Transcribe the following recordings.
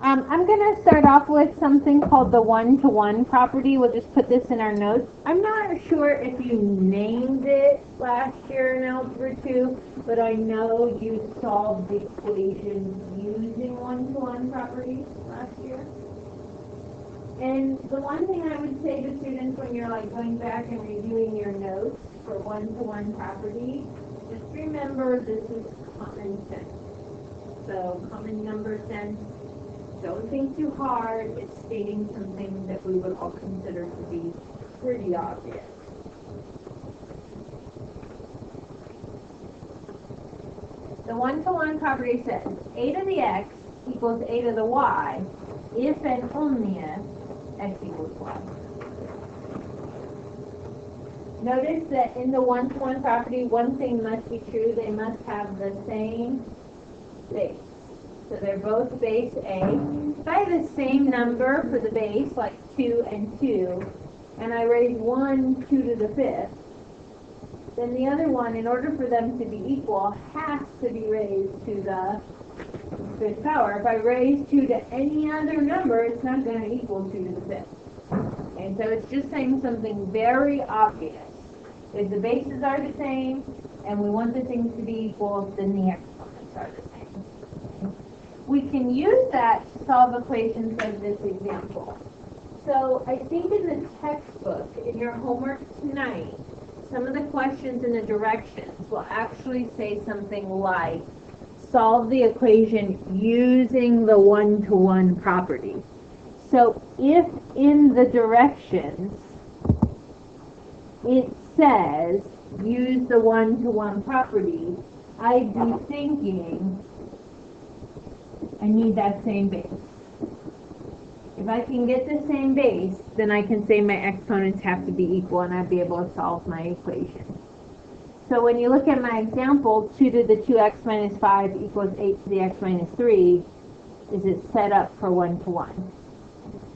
I'm going to start off with something called the one-to-one property. We'll just put this in our notes. I'm not sure if you named it last year in Algebra 2, but I know you solved the equation using one-to-one properties last year. And the one thing I would say to students when you're like going back and reviewing your notes for one-to-one property, just remember this is common sense. So common number sense. Don't think too hard. It's stating something that we would all consider to be pretty obvious. The one-to-one property says a to the x equals a to the y if and only if x equals y. Notice that in the one-to-one property, one thing must be true. They must have the same base. So they're both base A. If I have the same number for the base, like 2 and 2, and I raise 1 2 to the 5th, then the other one, in order for them to be equal, has to be raised to the 5th power. If I raise 2 to any other number, it's not going to equal 2 to the 5th. And so it's just saying something very obvious. If the bases are the same, and we want the things to be equal, then the exponents are the same. We can use that to solve equations like this example. So I think in the textbook, in your homework tonight, some of the questions in the directions will actually say something like, solve the equation using the one-to-one property. So if in the directions it says use the one-to-one property, I'd be thinking I need that same base. If I can get the same base, then I can say my exponents have to be equal and I'd be able to solve my equation. So when you look at my example, 2 to the 2x minus 5 equals 8 to the x minus 3, is it set up for one-to-one?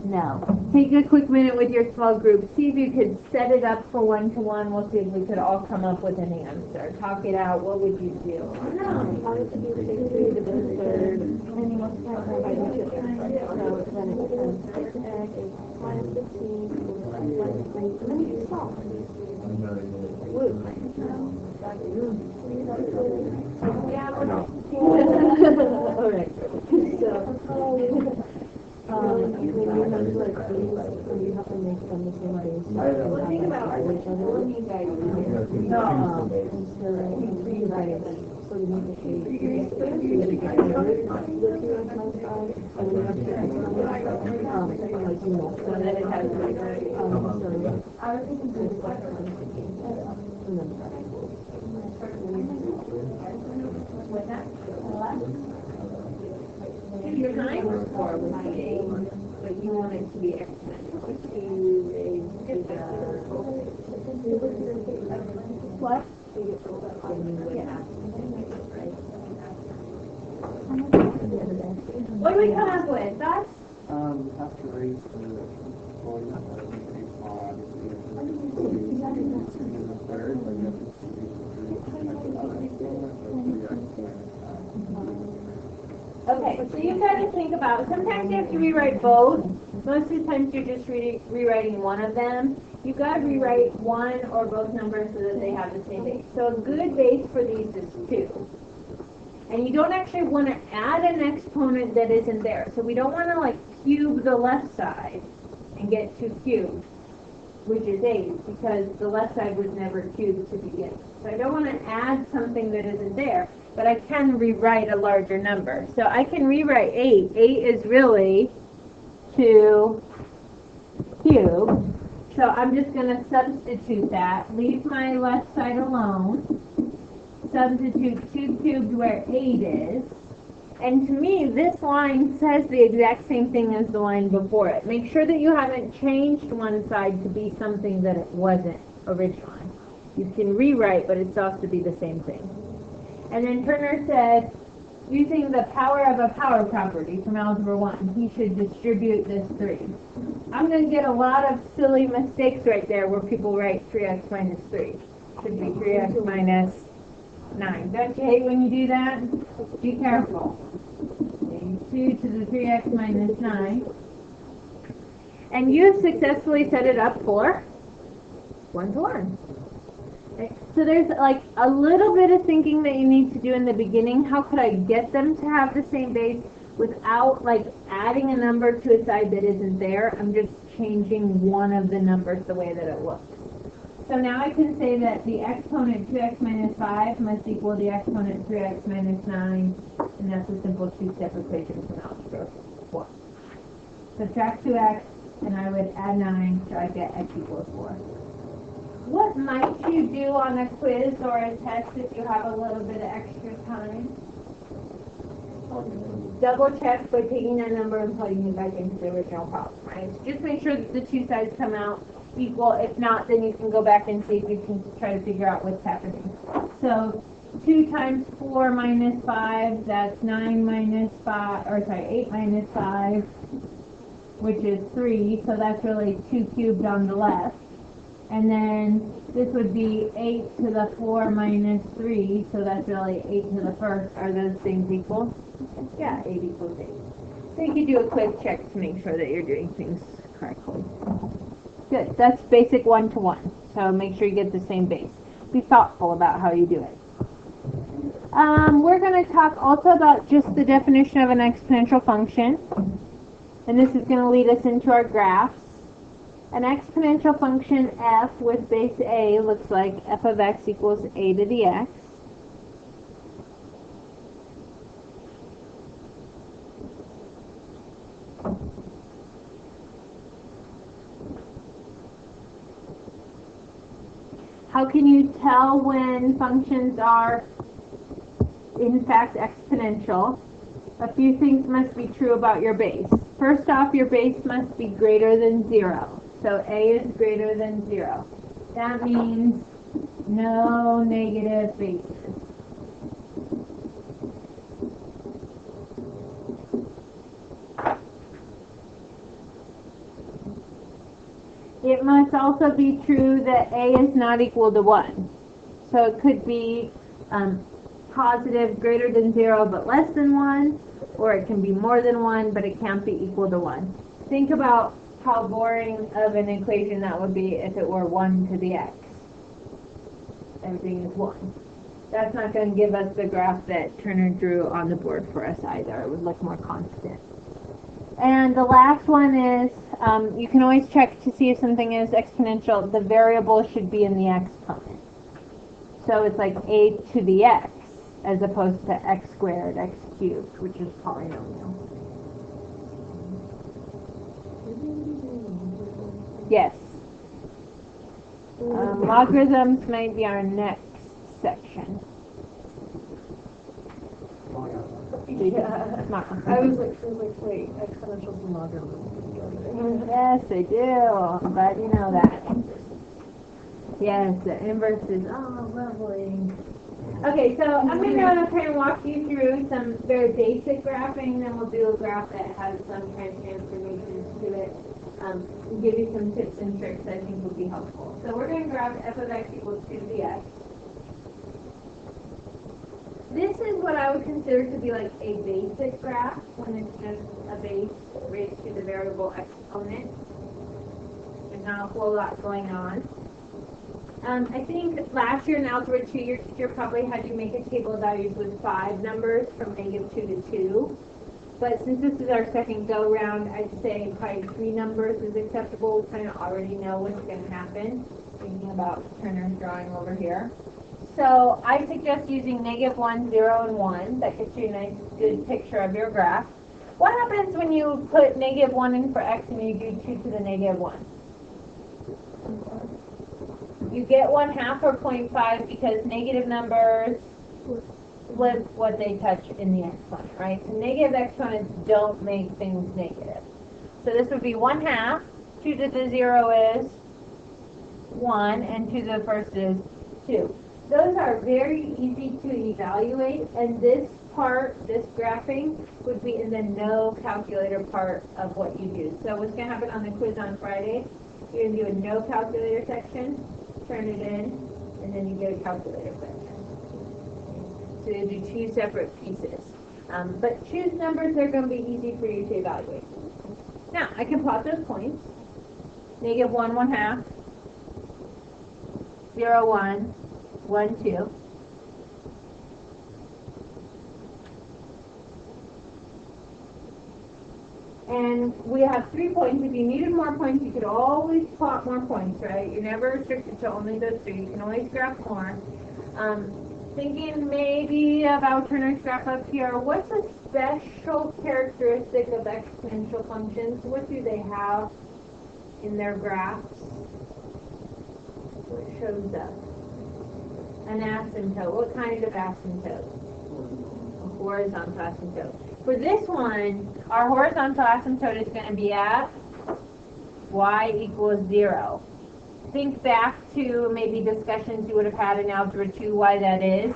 No. Take a quick minute with your small group. See if you could set it up for one-to-one. We'll see if we could all come up with an answer. Talk it out. What would you do? No. How would you do 3 to the third? And then you multiply by 2. So then it becomes 6x minus 15 minus 3. And then you solve. Yeah. All right. So. When you have like these, when you have to make them the same base. Well, think about which other one you guys do. No. So you need to take the 2x minus 5, and then you have to like you know, so then it has like so I was thinking this like and then with that your time was 4 was but you want it to be exponential. What? Yeah. What do we come up with? Thoughts? You have to raise the Okay, so you've got to think about, sometimes you have to rewrite both. Most of the times you're just rewriting one of them. You've got to rewrite one or both numbers so that they have the same base. So a good base for these is 2. And you don't actually want to add an exponent that isn't there. So we don't want to like cube the left side and get 2 cubed, which is 8, because the left side was never cubed to begin with. So I don't want to add something that isn't there, but I can rewrite a larger number. So I can rewrite 8. 8 is really 2 cubed. So I'm just going to substitute that, leave my left side alone, substitute 2 cubed where 8 is, and to me this line says the exact same thing as the line before it. Make sure that you haven't changed one side to be something that it wasn't originally. You can rewrite, but it's supposed to be the same thing. And then Turner said, using the power of a power property from Algebra 1, he should distribute this 3. I'm going to get a lot of silly mistakes right there where people write 3x minus 3. Should be 3x minus 9. Don't you hate when you do that? Be careful. 2 to the 3x minus 9. And you have successfully set it up for 1 to 1. Okay. So there's like a little bit of thinking that you need to do in the beginning. How could I get them to have the same base without like adding a number to a side that isn't there? I'm just changing one of the numbers the way that it looks. So now I can say that the exponent 2x minus 5 must equal the exponent 3x minus 9, and that's a simple two-step equation from algebra 4. Subtract 2x, and I would add 9, so I get x equals 4. What might you do on a quiz or a test if you have a little bit of extra time? Double check by taking that number and putting it back into the original problem, right? So just make sure that the two sides come out equal. If not, then you can go back and see if you can try to figure out what's happening. So 2 times 4 minus 5, that's 9 minus 5, or sorry, 8 minus 5, which is 3, so that's really 2 cubed on the left. And then this would be 8 to the 4 minus 3, so that's really 8 to the first. Are those things equal? Yeah, 8 equals 8. So you can do a quick check to make sure that you're doing things correctly. Good. That's basic 1 to 1. So make sure you get the same base. Be thoughtful about how you do it. We're going to talk also about just the definition of an exponential function. And this is going to lead us into our graphs. An exponential function f with base a looks like f of x equals a to the x. How can you tell when functions are in fact exponential? A few things must be true about your base. First off, your base must be greater than 0. So a is greater than 0. That means no negative bases. It must also be true that a is not equal to 1. So it could be positive greater than 0 but less than 1, or it can be more than 1 but it can't be equal to 1. Think about how boring of an equation that would be if it were 1 to the x. Everything is 1. That's not going to give us the graph that Turner drew on the board for us either. It would look more constant. And the last one is, you can always check to see if something is exponential. The variable should be in the exponent. So it's like a to the x as opposed to x squared, x cubed, which is polynomial. Yes. Logarithms may be our next section. Yeah. I was like, wait, exponentials and logarithms. Yes, they do. I'm glad you know that. Yes, the inverse is, oh, lovely. Okay, so I'm going to kind of walk you through some very basic graphing, then we'll do a graph that has some kind of transformations to it. And give you some tips and tricks I think would be helpful. So we're going to graph f of x equals 2 to the x. This is what I would consider to be like a basic graph when it's just a base raised to the variable exponent. There's not a whole lot going on. I think last year in Algebra 2, your teacher probably had you make a table of values with 5 numbers from -2 to 2. But since this is our second go-round, I'd say probably 3 numbers is acceptable. We kind of already know what's going to happen, thinking about Turner's drawing over here. So I suggest using -1, 0, and 1. That gets you a nice, good picture of your graph. What happens when you put -1 in for x and you do 2 to the -1? You get 1/2 or 0.5 because negative numbers flip what they touch in the exponent, right? So negative exponents don't make things negative. So this would be 1/2. 2 to the 0 is 1, and 2 to the first is 2. Those are very easy to evaluate, and this part, this graphing, would be in the no calculator part of what you do. So what's going to happen on the quiz on Friday, you're going to do a no calculator section, turn it in, and then you get a calculator section. So you do 2 separate pieces. But choose numbers that are going to be easy for you to evaluate. Now, I can plot those points. Negative 1, 1/2. 0, 1, 1, 2. And we have 3 points. If you needed more points, you could always plot more points, right? You're never restricted to only those 3. You can always graph more. Thinking maybe of alternate graph up here. What's a special characteristic of exponential functions? What do they have in their graphs? What shows up? An asymptote. What kind of asymptote? A horizontal asymptote. For this one, our horizontal asymptote is going to be at y equals 0. Think back to maybe discussions you would have had in Algebra 2 why that is.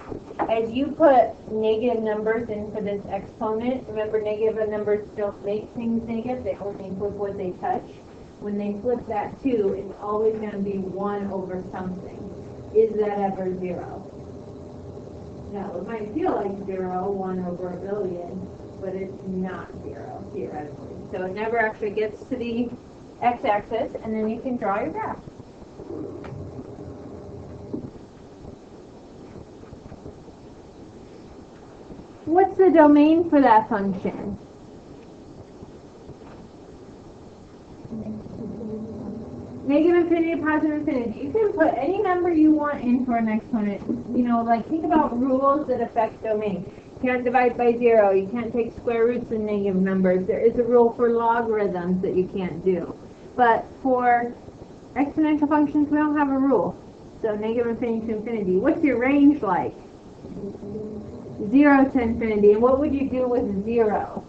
As you put negative numbers in for this exponent, remember negative numbers don't make things negative, they only flip what they touch. When they flip that 2, it's always going to be 1 over something. Is that ever 0? No, it might feel like 0, 1 over a billion, but it's not 0, theoretically. So it never actually gets to the x-axis, and then you can draw your graph. What's the domain for that function? Negative infinity, positive infinity. You can put any number you want in for an exponent. You know, like think about rules that affect domain. You can't divide by 0. You can't take square roots in negative numbers. There is a rule for logarithms that you can't do. But for exponential functions, we don't have a rule. So negative infinity to infinity. What's your range like? 0 to infinity. And what would you do with 0?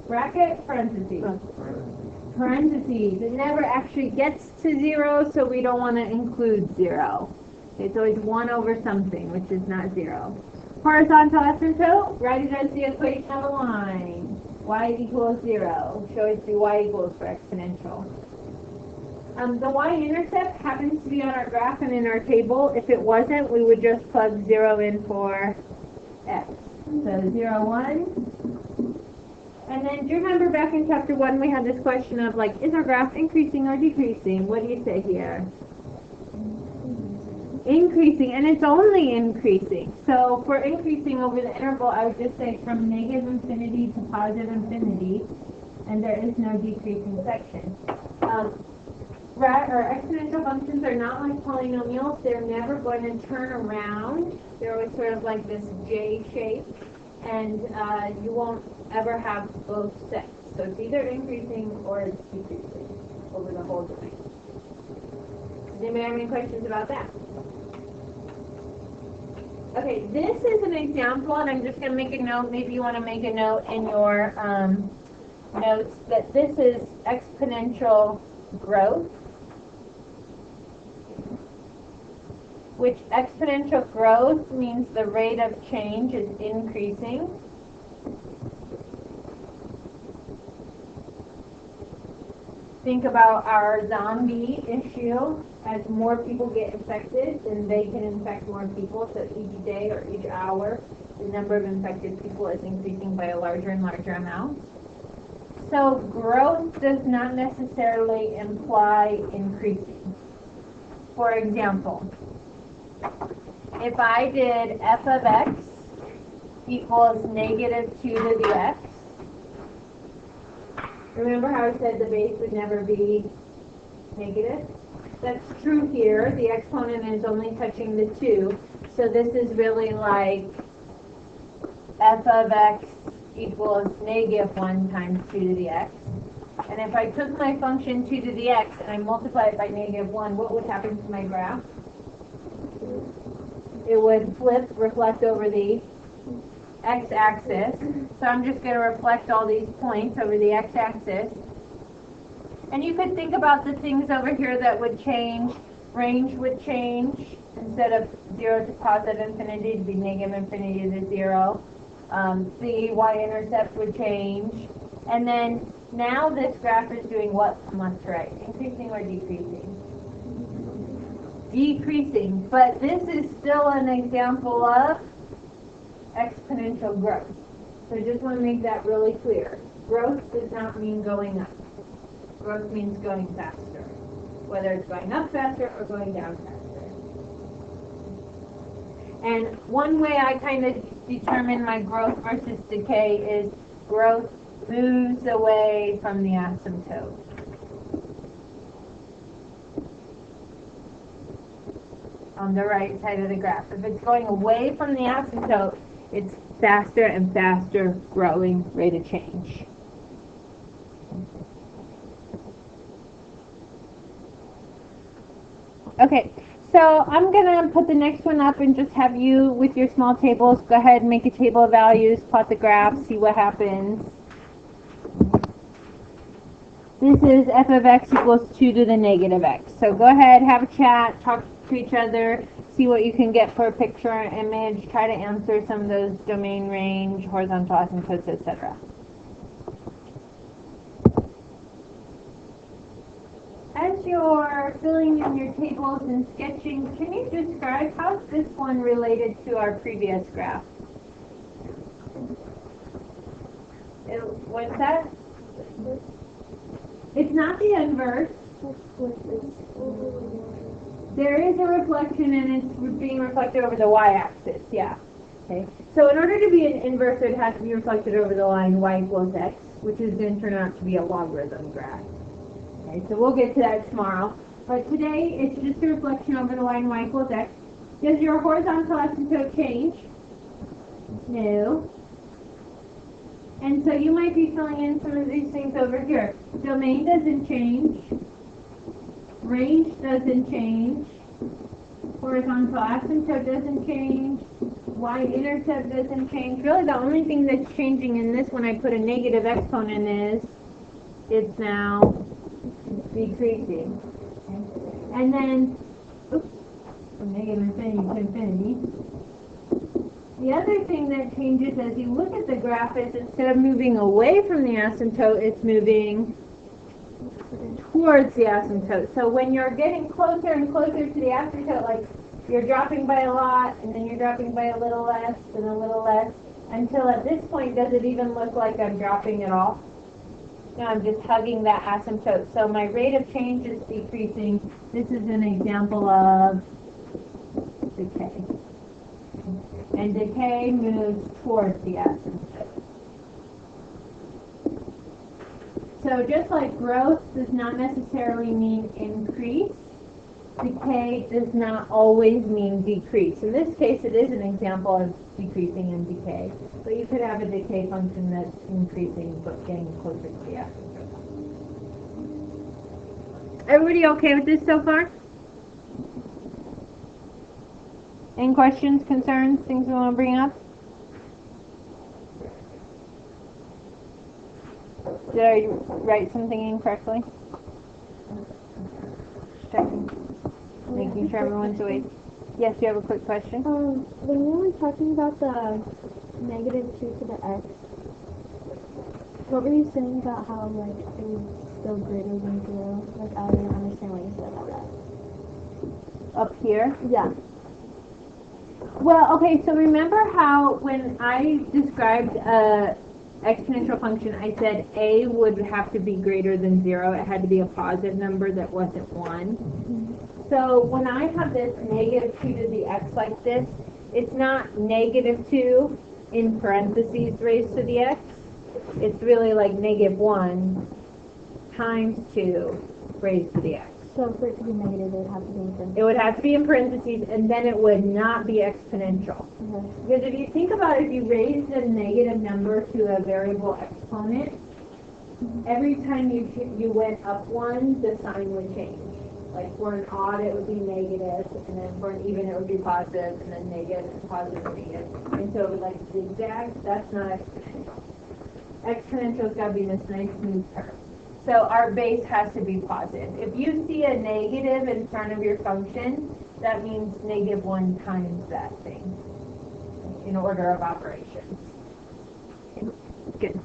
Bracket, parentheses. Parentheses. It never actually gets to 0, so we don't want to include 0. It's always 1 over something, which is not 0. Horizontal asymptote, write it as the equation of a line. Y equals 0. Should always be y equals for exponential. The y-intercept happens to be on our graph and in our table. If it wasn't, we would just plug 0 in for x. So 0, 1. And then, do you remember back in chapter 1 we had this question of, like, is our graph increasing or decreasing? What do you say here? Increasing, and it's only increasing. So for increasing over the interval, I would just say from negative infinity to positive infinity, and there is no decreasing section. Exponential functions are not like polynomials. They're never going to turn around. They're always sort of like this J shape, and you won't ever have both sets. So it's either increasing or it's decreasing over the whole domain. Does anybody have any questions about that? Okay, this is an example, and I'm just going to make a note. Maybe you want to make a note in your notes that this is exponential growth, which exponential growth means the rate of change is increasing. Think about our zombie issue. As more people get infected, then they can infect more people. So each day or each hour, the number of infected people is increasing by a larger and larger amount. So growth does not necessarily imply increasing. For example, if I did f of x equals negative 2 to the x, remember how I said the base would never be negative? That's true here. The exponent is only touching the 2. So this is really like f of x equals negative 1 times 2 to the x. And if I took my function 2 to the x and I multiply it by negative 1, what would happen to my graph? It would flip, reflect over the x-axis. So I'm just going to reflect all these points over the x-axis. And you could think about the things over here that would change. Range would change. Instead of 0 to positive infinity, it'd be negative infinity to 0. The y-intercept would change. And then now this graph is doing what on left to right? Increasing or decreasing? Decreasing. But this is still an example of exponential growth. So I just want to make that really clear. Growth does not mean going up. Growth means going faster, whether it's going up faster or going down faster. And one way I kind of determine my growth versus decay is growth moves away from the asymptote. On the right side of the graph. If it's going away from the asymptote, it's faster and faster growing rate of change. Okay, so I'm going to put the next one up and just have you, with your small tables, go ahead and make a table of values, plot the graph, see what happens. This is f of x equals 2 to the negative x. So go ahead, have a chat, talk to each other, see what you can get for a picture or image, try to answer some of those domain range, horizontal asymptotes, etc. As you're filling in your tables and sketching, can you describe how's this one related to our previous graph? What's that? It's not the inverse. There is a reflection and it's being reflected over the y-axis, yeah. Okay. So in order to be an inverse, it has to be reflected over the line y equals x, which is going to turn out to be a logarithm graph. Okay, so we'll get to that tomorrow. But today, it's just a reflection over the line y equals x. Does your horizontal asymptote change? No. And so you might be filling in some of these things over here. Domain doesn't change. Range doesn't change. Horizontal asymptote doesn't change. Y-intercept doesn't change. Really, the only thing that's changing in this when I put a negative exponent is it's now decreasing. Okay. And then, oops, from negative infinity to infinity. The other thing that changes as you look at the graph is instead of moving away from the asymptote, it's moving towards the asymptote. So when you're getting closer and closer to the asymptote, like you're dropping by a lot, and then you're dropping by a little less, and a little less, until at this point, does it even look like I'm dropping at all? No, I'm just hugging that asymptote. So my rate of change is decreasing. This is an example of decay. And decay moves towards the asymptote. So just like growth does not necessarily mean increase, decay does not always mean decrease. In this case, it is an example of decreasing and decay. But you could have a decay function that's increasing but getting closer to the asymptote. Everybody okay with this so far? Any questions, concerns, things we want to bring up? Did I write something incorrectly? Just checking. Making sure everyone's awake. Yes, you have a quick question? When we were talking about the negative 2 to the x, what were you saying about how, like, it was still greater than 0? Like, I didn't understand what you said about that. Up here? Yeah. Well, okay, so remember how when I described a exponential function, I said a would have to be greater than 0. It had to be a positive number that wasn't 1. Mm-hmm. So when I have this negative 2 to the x like this, it's not negative 2 in parentheses raised to the x. It's really like negative 1 times 2 raised to the x. So for it to be negative, it would have to be in parentheses. It would have to be in parentheses, and then it would not be exponential. Mm-hmm. Because if you think about it, if you raised a negative number to a variable exponent, every time you went up 1, the sign would change. Like for an odd, it would be negative, and then for an even, it would be positive, and then negative, and positive, and negative. And so it would like zigzag. That's not exponential. Exponential's got to be this nice smooth curve. So our base has to be positive. If you see a negative in front of your function, that means negative 1 times that thing in order of operations. Good.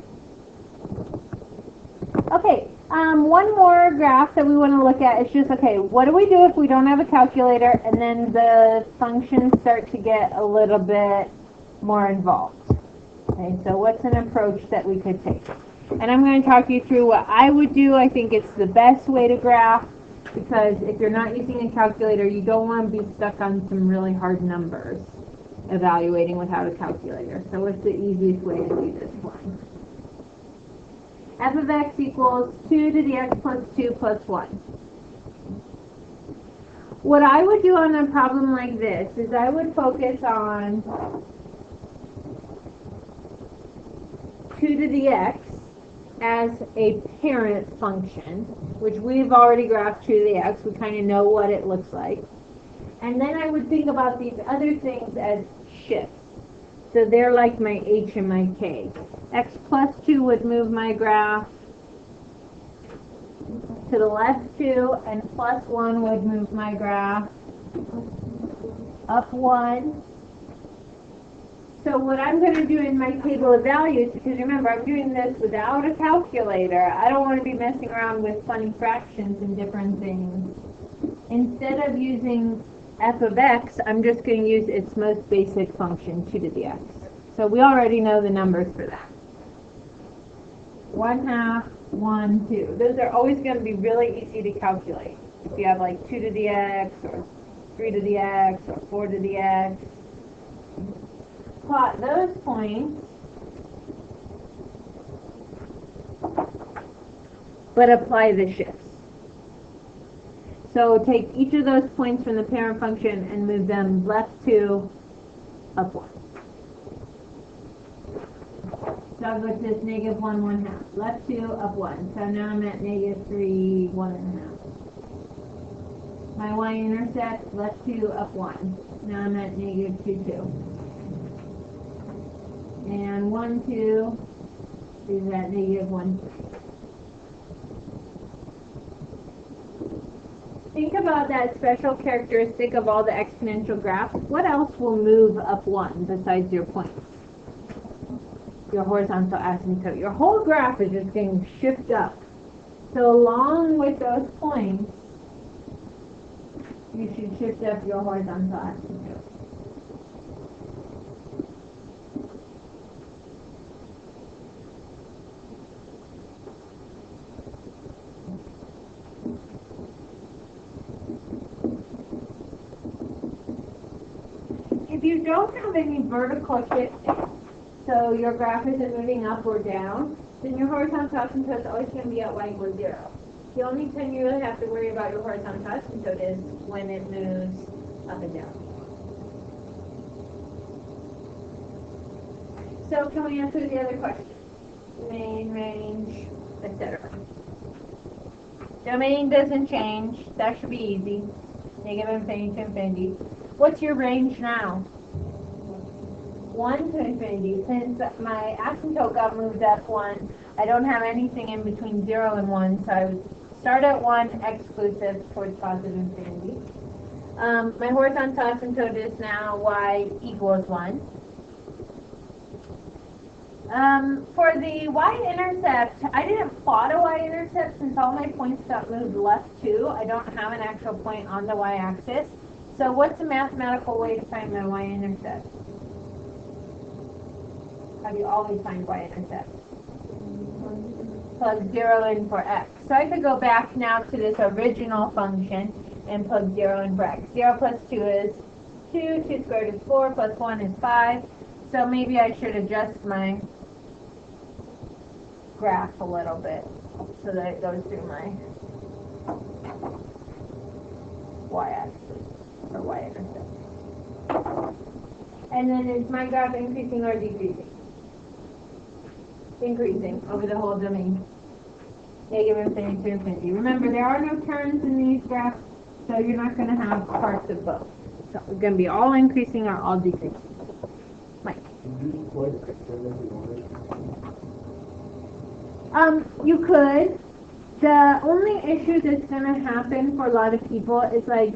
Okay, one more graph that we want to look at is just, okay, what do we do if we don't have a calculator and then the functions start to get a little bit more involved. Okay, so what's an approach that we could take? And I'm going to talk you through what I would do. I think it's the best way to graph, because if you're not using a calculator, you don't want to be stuck on some really hard numbers evaluating without a calculator. So what's the easiest way to do this one? F of x equals 2 to the x plus 2 plus 1. What I would do on a problem like this is I would focus on 2 to the x as a parent function, which we've already graphed 2 to the x. We kind of know what it looks like. And then I would think about these other things as shifts. So they're like my h and my k. X plus 2 would move my graph to the left 2, and plus 1 would move my graph up 1. So what I'm going to do in my table of values, because remember, I'm doing this without a calculator. I don't want to be messing around with funny fractions and different things. Instead of using f of x, I'm just going to use its most basic function, 2 to the x. So we already know the numbers for that. 1/2, 1, 2. Those are always going to be really easy to calculate. If you have like 2 to the x, or 3 to the x, or 4 to the x. Plot those points, but apply the shifts. So take each of those points from the parent function and move them left 2, up 1. So I'll go to this -1, 1/2. Left 2, up 1. So now I'm at -3, 1/2. My y-intercept, left 2, up 1. Now I'm at -2, 2. And 1, 2 is at -1, 3. Think about that special characteristic of all the exponential graphs. What else will move up 1 besides your points? Your horizontal asymptote. Your whole graph is just going to shift up. So along with those points, you should shift up your horizontal asymptote. If you don't have any vertical shifting, so your graph isn't moving up or down, then your horizontal asymptote is always going to be at y equals 0. The only time you really have to worry about your horizontal asymptote is when it moves up and down. So can we answer the other question? Domain, range, etc. Domain doesn't change. That should be easy. Negative infinity to infinity. What's your range now? 1 to infinity. Since my asymptote got moved up 1, I don't have anything in between 0 and 1, so I would start at 1, exclusive towards positive infinity. My horizontal asymptote is now y equals 1. For the y-intercept, I didn't plot a y-intercept since all my points got moved left 2. I don't have an actual point on the y-axis. So what's the mathematical way to find my y-intercept? How do you always find y-intercept? Plug 0 in for x. So I could go back now to this original function and plug 0 in for x. 0 plus 2 is 2, 2 squared is 4, plus 1 is 5. So maybe I should adjust my graph a little bit so that it goes through my y-axis or y-intercept. And then is my graph increasing or decreasing? Increasing over the whole domain. Negative infinity to infinity. Remember, there are no terms in these graphs, so you're not going to have parts of both. So it's going to be all increasing or all decreasing. Mike. You could. The only issue that's going to happen for a lot of people is like,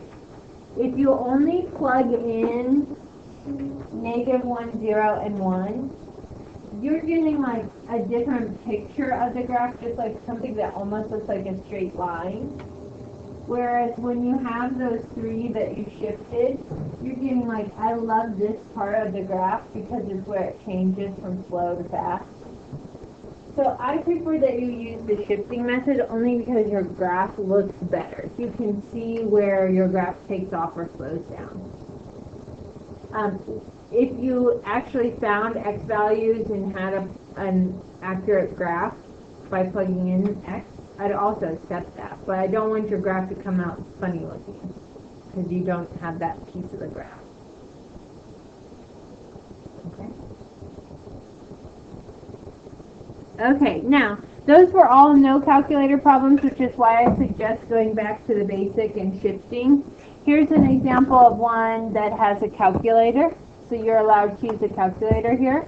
if you only plug in -1, 0, and 1, you're getting like a different picture of the graph, just like something that almost looks like a straight line. Whereas when you have those three that you shifted, you're getting like, I love this part of the graph because it's where it changes from slow to fast. So I prefer that you use the shifting method only because your graph looks better. You can see where your graph takes off or slows down. If you actually found X values and had an accurate graph by plugging in X, I'd also accept that. But I don't want your graph to come out funny looking because you don't have that piece of the graph. Okay. Okay, now, those were all no calculator problems, which is why I suggest going back to the basic and shifting. Here's an example of one that has a calculator. So you're allowed to use a calculator here.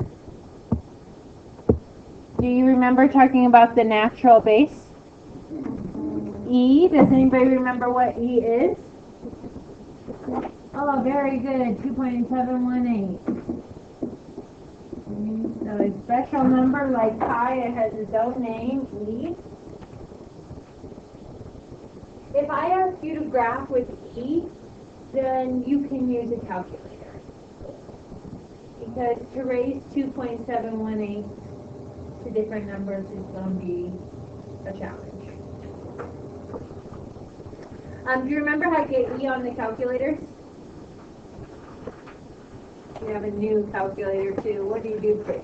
Do you remember talking about the natural base? E, does anybody remember what E is? Oh, very good, 2.718. So a special number like pi, it has its own name, E. If I ask you to graph with E, then you can use a calculator. Because to raise 2.718 to different numbers is going to be a challenge. Do you remember how to get E on the calculators? You have a new calculator too. What do you do for E?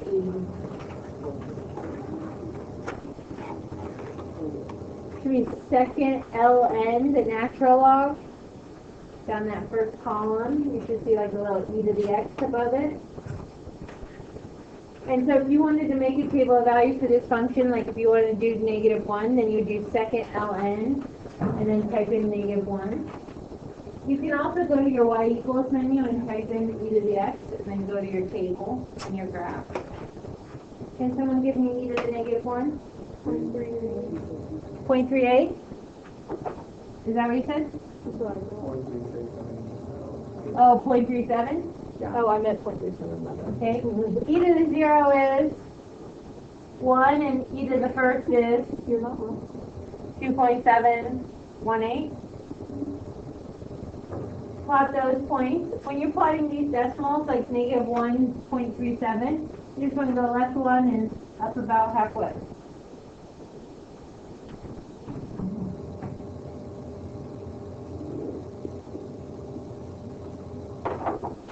Should be second ln, the natural log. Down that first column, you should see like a little e to the x above it. And so if you wanted to make a table of values for this function, like if you wanted to do -1, then you would do second ln, and then type in -1. You can also go to your y equals menu and type in e to the x, and then go to your table and your graph. Can someone give me e to the -1? 0.38? Is that what you said? Oh, 0.37? Oh, I meant 0.37. Okay. E to the 0 is 1, and e to the first is You're not wrong. 2.718. Plot those points. When you're plotting these decimals, like -1.37, you just want to go left one and up about halfway.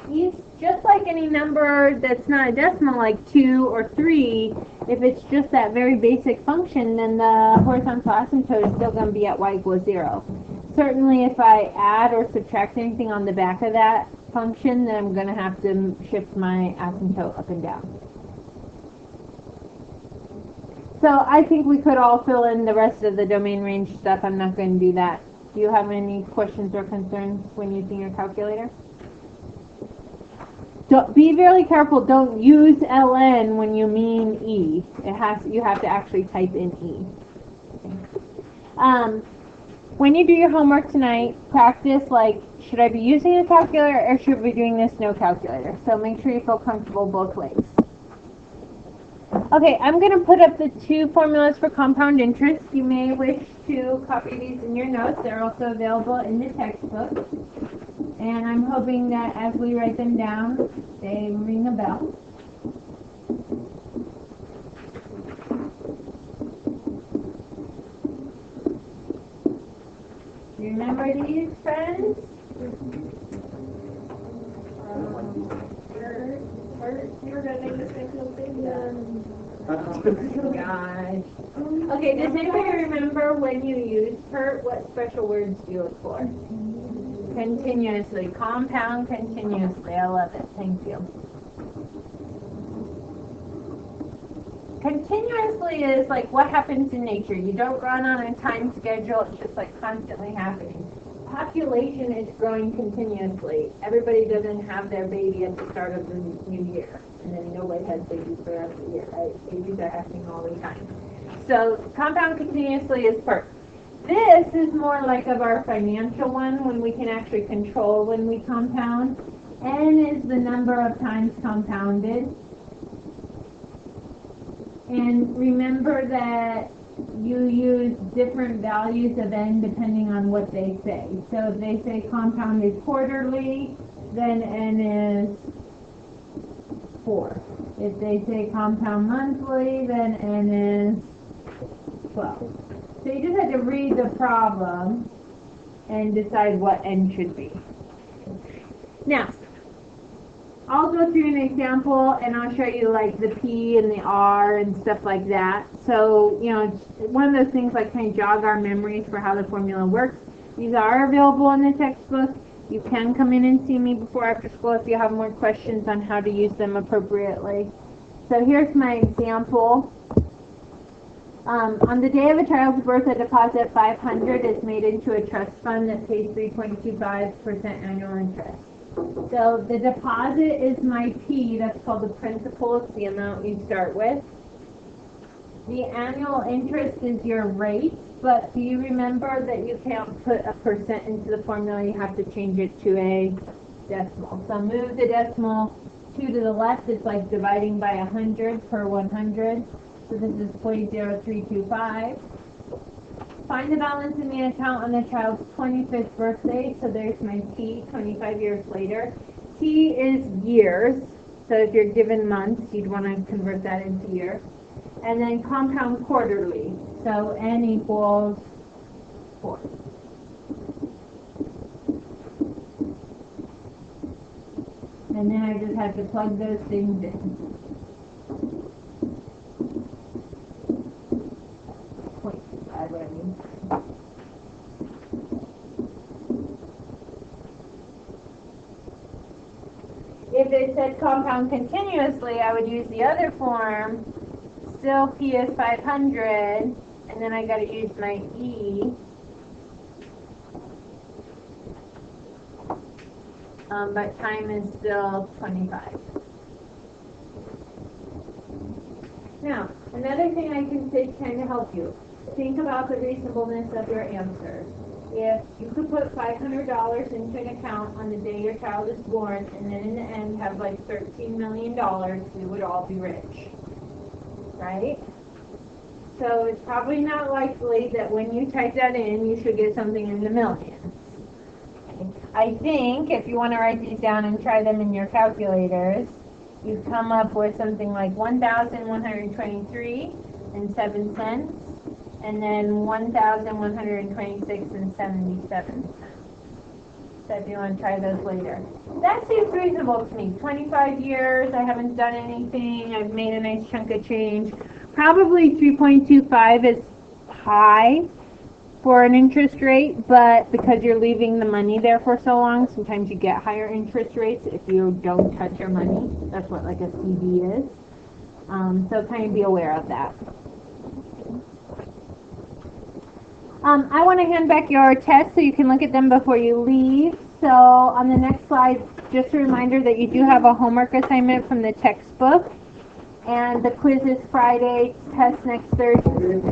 These, just like any number that's not a decimal, like 2 or 3, if it's just that very basic function, then the horizontal asymptote is still going to be at y equals 0. Certainly if I add or subtract anything on the back of that function, then I'm going to have to shift my asymptote up and down. So I think we could all fill in the rest of the domain range stuff. I'm not going to do that. Do you have any questions or concerns when using your calculator? Be very careful. Don't use ln when you mean e. You have to actually type in e. When you do your homework tonight, practice like, should I be using a calculator or should we be doing this no calculator? So make sure you feel comfortable both ways. Okay, I'm going to put up the two formulas for compound interest. You may wish to copy these in your notes. They're also available in the textbook. And I'm hoping that as we write them down, they ring a bell. Do you remember these, friends? You're going to make this make no sense. Gosh. Okay, does anybody remember when you used PERT? What special words do you look for? Continuously. Compound continuously. I love it. Thank you. Continuously is like what happens in nature. You don't run on a time schedule. It's just like constantly happening. Population is growing continuously. Everybody doesn't have their baby at the start of the new year. And then nobody has babies for the rest of the year, right? Babies are happening all the time. So compound continuously is PERT. This is more like of our financial one when we can actually control when we compound. N is the number of times compounded. And remember that you use different values of n depending on what they say. So if they say compound is quarterly, then n is 4. If they say compound monthly, then n is 12. So you just have to read the problem and decide what n should be. Now, I'll go through an example and I'll show you like the P and the R and stuff like that. So, you know, one of those things like kind of jog our memories for how the formula works. These are available in the textbook. You can come in and see me before after school if you have more questions on how to use them appropriately. So here's my example. On the day of a child's birth, a deposit of $500 is made into a trust fund that pays 3.25% annual interest. So the deposit is my P, that's called the principal, it's the amount you start with. The annual interest is your rate, but do you remember that you can't put a percent into the formula, you have to change it to a decimal. So move the decimal 2 to the left, it's like dividing by 100 per 100. So this is 0.0325. Find the balance in the account on the child's 25th birthday. So there's my T, 25 years later. T is years. So if you're given months, you'd want to convert that into years. And then compound quarterly. So N equals 4. And then I just have to plug those things in. If it said compound continuously, I would use the other form. Still P is 500, and then I got to use my E. But time is still 25. Now, another thing I can say to kind of help you. Think about the reasonableness of your answers. If you could put $500 into an account on the day your child is born, and then in the end have like $13 million, we would all be rich, right? So it's probably not likely that when you type that in, you should get something in the millions. I think if you want to write these down and try them in your calculators, you come up with something like 1,123 and 7 cents. And then 1,126 and 77 cents. So if you want to try those later. That seems reasonable to me. 25 years, I haven't done anything, I've made a nice chunk of change. Probably 3.25 is high for an interest rate, but because you're leaving the money there for so long, sometimes you get higher interest rates if you don't touch your money. That's what like a CD is. So kind of be aware of that. I want to hand back your tests so you can look at them before you leave. So on the next slide, just a reminder that you do have a homework assignment from the textbook. And the quiz is Friday, test next Thursday.